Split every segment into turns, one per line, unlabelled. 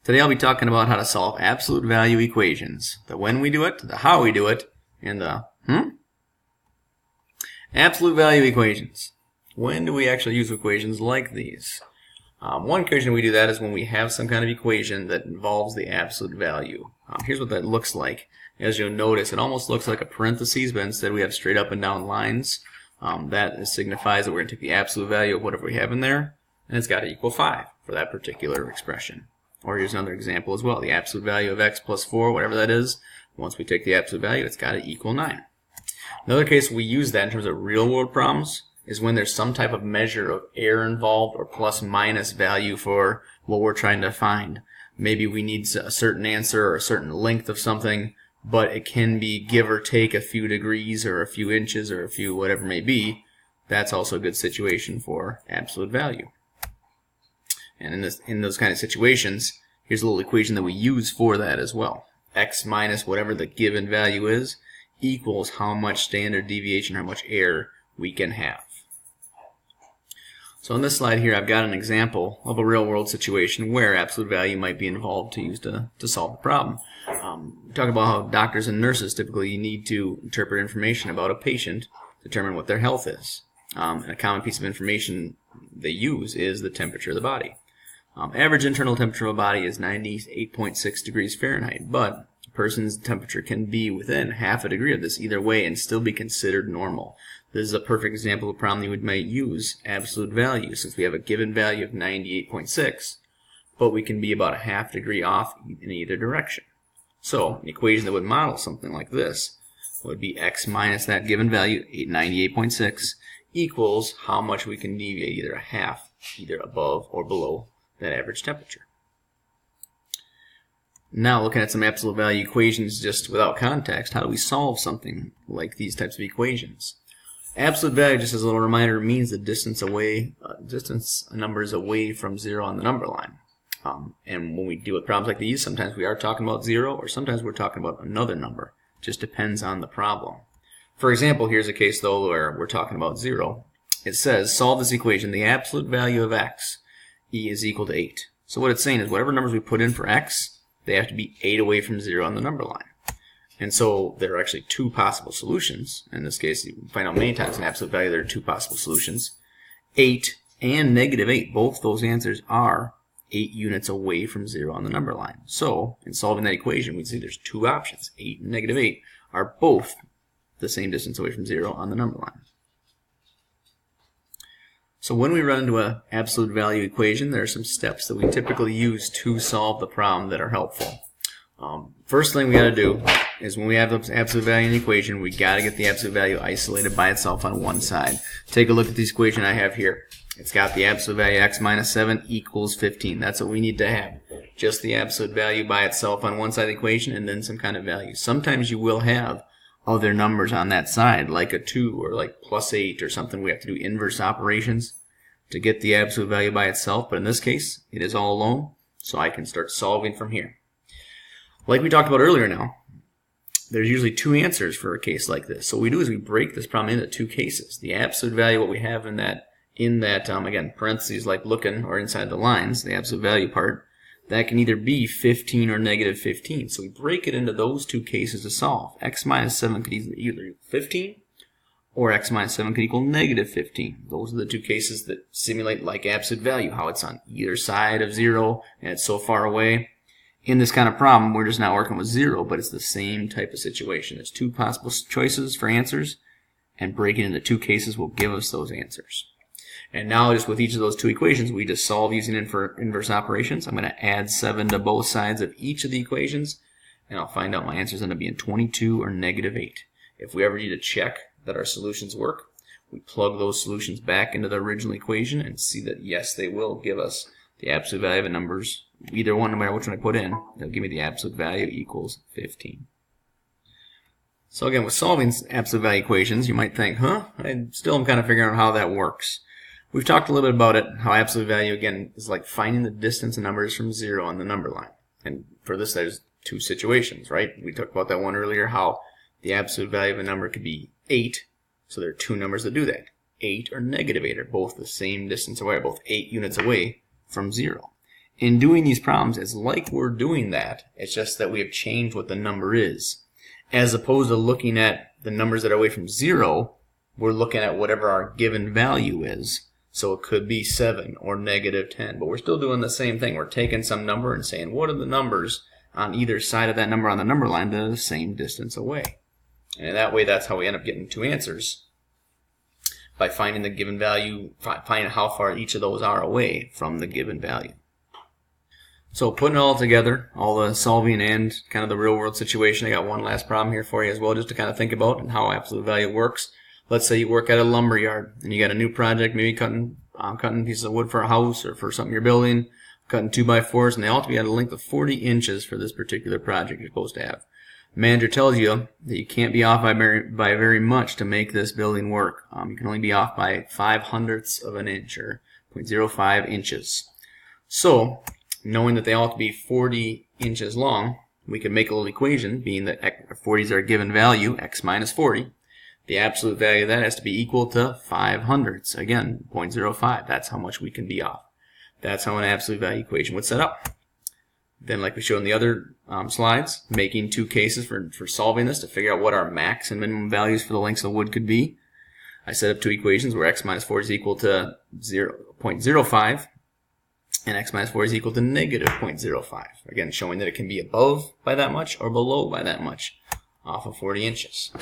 Today I'll be talking about how to solve absolute value equations. The when we do it, the how we do it, and the absolute value equations. When do we actually use equations like these? One occasion we do that is when we have some kind of equation that involves the absolute value. Here's what that looks like. As you'll notice, it almost looks like a parentheses, but instead we have straight up and down lines. That signifies that we're going to take the absolute value of whatever we have in there, and it's got to equal 5 for that particular expression. Or here's another example as well. The absolute value of x plus 4, whatever that is, once we take the absolute value, it's got to equal 9. Another case we use that in terms of real world problems is when there's some type of measure of error involved or plus minus value for what we're trying to find. Maybe we need a certain answer or a certain length of something, but it can be give or take a few degrees or a few inches or a few whatever it may be. That's also a good situation for absolute value. And in those kind of situations, here's a little equation that we use for that as well. X minus whatever the given value is equals how much standard deviation, how much error we can have. So on this slide here, I've got an example of a real-world situation where absolute value might be involved to use to solve the problem. We talk about how doctors and nurses typically need to interpret information about a patient, determine what their health is. And a common piece of information they use is the temperature of the body. Average internal temperature of a body is 98.6 degrees Fahrenheit, but a person's temperature can be within half a degree of this either way and still be considered normal. This is a perfect example of a problem you might use absolute value, since we have a given value of 98.6, but we can be about a half degree off in either direction. So an equation that would model something like this would be x minus that given value, 98.6, equals how much we can deviate either a half, either above or below that average temperature. Now looking at some absolute value equations just without context, how do we solve something like these types of equations? Absolute value, just as a little reminder, means the distance numbers away from 0 on the number line. And when we deal with problems like these, sometimes we are talking about 0 or sometimes we're talking about another number. Just depends on the problem. For example, here's a case though where we're talking about 0. It says, solve this equation, the absolute value of x is equal to 8. So what it's saying is whatever numbers we put in for x, they have to be 8 away from 0 on the number line. And so there are actually two possible solutions. In this case, you find out many times in absolute value there are two possible solutions. 8 and negative 8, both those answers are 8 units away from 0 on the number line. So in solving that equation, we'd see there's two options. 8 and negative 8 are both the same distance away from 0 on the number line. So when we run into an absolute value equation, there are some steps that we typically use to solve the problem that are helpful. First thing we got to do is when we have the absolute value in the equation, we got to get the absolute value isolated by itself on one side. Take a look at this equation I have here. It's got the absolute value x minus 7 equals 15. That's what we need to have. Just the absolute value by itself on one side of the equation and then some kind of value. Sometimes you will have other numbers on that side, like a 2 or like plus 8 or something. We have to do inverse operations to get the absolute value by itself, but in this case, it is all alone, so I can start solving from here. Like we talked about earlier now, there's usually two answers for a case like this. So what we do is we break this problem into two cases. The absolute value, what we have in that again, parentheses like looking or inside the lines, the absolute value part, that can either be 15 or negative 15. So we break it into those two cases to solve. X minus 7 could either equal 15 or x minus 7 could equal negative 15. Those are the two cases that simulate like absolute value, how it's on either side of 0 and it's so far away. In this kind of problem, we're just not working with 0, but it's the same type of situation. There's two possible choices for answers, and breaking into two cases will give us those answers. And now just with each of those two equations, we just solve using inverse operations. I'm going to add 7 to both sides of each of the equations, and I'll find out my answers end up being 22 or negative 8. If we ever need to check that our solutions work, we plug those solutions back into the original equation and see that yes, they will give us the absolute value of the numbers. Either one, no matter which one I put in, they'll give me the absolute value equals 15. So again, with solving absolute value equations, you might think, I still am kind of figuring out how that works. We've talked a little bit about it, how absolute value, again, is like finding the distance of numbers from 0 on the number line. And for this, there's two situations, right? We talked about that one earlier, how the absolute value of a number could be 8. So there are two numbers that do that. 8 or negative 8 are both the same distance away, both 8 units away from 0. in doing these problems, it's like we're doing that. It's just that we have changed what the number is. As opposed to looking at the numbers that are away from 0, we're looking at whatever our given value is. So it could be 7 or -10, but we're still doing the same thing. We're taking some number and saying, what are the numbers on either side of that number on the number line that are the same distance away? And that way, that's how we end up getting two answers, by finding the given value, finding how far each of those are away from the given value. So putting it all together, all the solving and kind of the real world situation, I got one last problem here for you as well, just to kind of think about and how absolute value works. Let's say you work at a lumber yard and you got a new project, maybe cutting pieces of wood for a house or for something you're building, cutting 2x4s, and they all have to be at a length of 40 inches for this particular project you're supposed to have. Manager tells you that you can't be off by very much to make this building work. You can only be off by 5/100ths of an inch, or 0.05 inches. So, knowing that they all have to be 40 inches long, we can make a little equation, being that 40 is our given value, x minus 40. The absolute value of that has to be equal to 5/100ths. Again, 0.05. That's how much we can be off. That's how an absolute value equation would set up. Then, like we showed in the other slides, making two cases for solving this to figure out what our max and minimum values for the lengths of wood could be. I set up two equations where x minus 40 is equal to 0.05 and x minus 40 is equal to -0.05. Again, showing that it can be above by that much or below by that much off of 40 inches.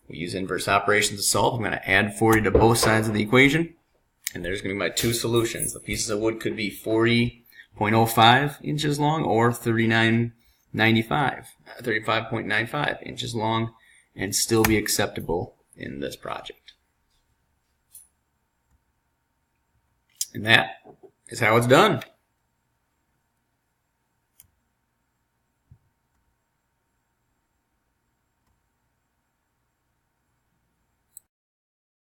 We use inverse operations to solve. I'm going to add 40 to both sides of the equation, and there's going to be my two solutions. The pieces of wood could be 40.05 inches long or 35.95 inches long and still be acceptable in this project. And that is how it's done.